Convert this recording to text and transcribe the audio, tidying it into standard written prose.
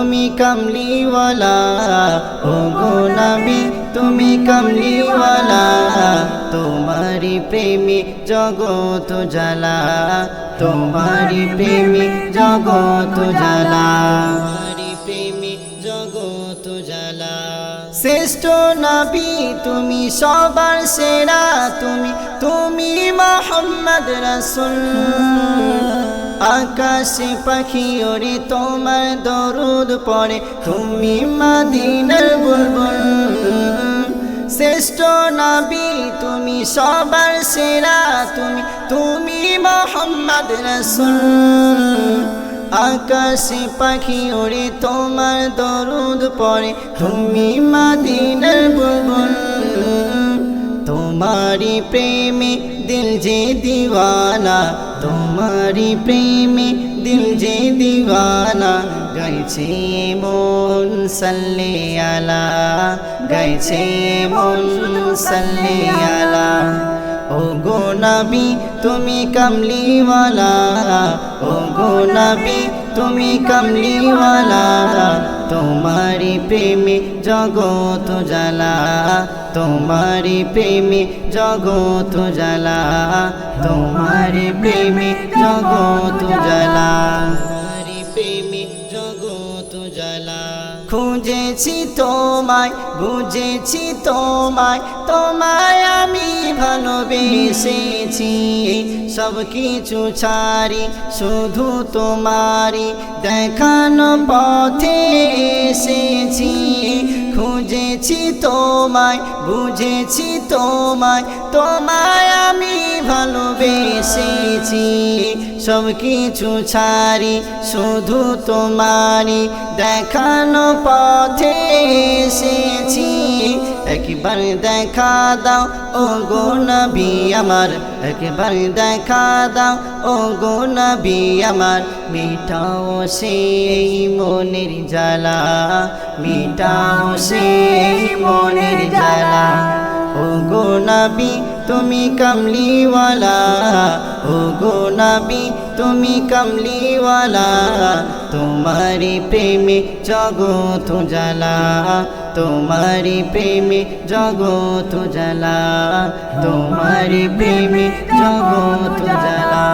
তুমি কামলিওয়ালা, ও গো নবী তুমি কামলিওয়ালা, তোমারি প্রেমে জগৎ জ্বালা, তোমারি প্রেমে জগৎ জ্বালা, তোমারি প্রেমে জগৎ জ্বালা। শ্রেষ্ঠ নবী তুমি সবার সেরা, তুমি মুহাম্মদ রাসূল, আকাশে পাখি ওরে তোমার দরুদ পড়ে, তুমি মদিনার বুলবুল। শ্রেষ্ঠ নবী তুমি সবার সেরা, তুমি মুহাম্মদ রাসূল, আকাশে পাখি ওরে তোমার দরুদ পড়ে, তুমি মদিনার বুলবুল। তোমারি প্রেমে দিল যে দিওয়ানা, তোমারি প্রেমে দিল যে দিওয়ানা, গাইছে মন সাল্লে আলা, গাইছে মন সাল্লে আলা। ও গো নবী তুমি কামলিওয়ালা, ও গো নবী তুমি কামলিওয়ালা, তোমারি প্রেমে জগৎ জ্বালা, তোমারি প্রেমে জগৎ জ্বালা, তোমারি প্রেমে জগৎ জ্বালা, তোমারি প্রেমে জগৎ জ্বালা। খুঁজেছি তোমায় বুঝেছি তোমায়, তোমায় আমি ভালোবেসেছি, সব কিছু ছাড়ি শুধু তোমারি দেখানো পথে এসেছি। খুঁজেছি তোমায় বুঝেছি তোমায়, তোমায় আমি ভালোবেসেছি, সব কিছু ছাড়ি শুধু তোমারি দেখানো পথে এসেছি। একবার দেখা দাও ও গো নবী আমার, একবার দেখা দাও ও গো নবী আমার, মিটাও সেই মনের জ্বালা, মিটাও সেই মনের জ্বালা। ও গো নবী তুমি কামলিওয়ালা, ও গো নবী তুমি কামলিওয়ালা, তোমারি প্রেমে জগৎ জ্বালা, তোমারি প্রেমে জগৎ জ্বালা, তোমারি প্রেমে জগৎ জ্বালা।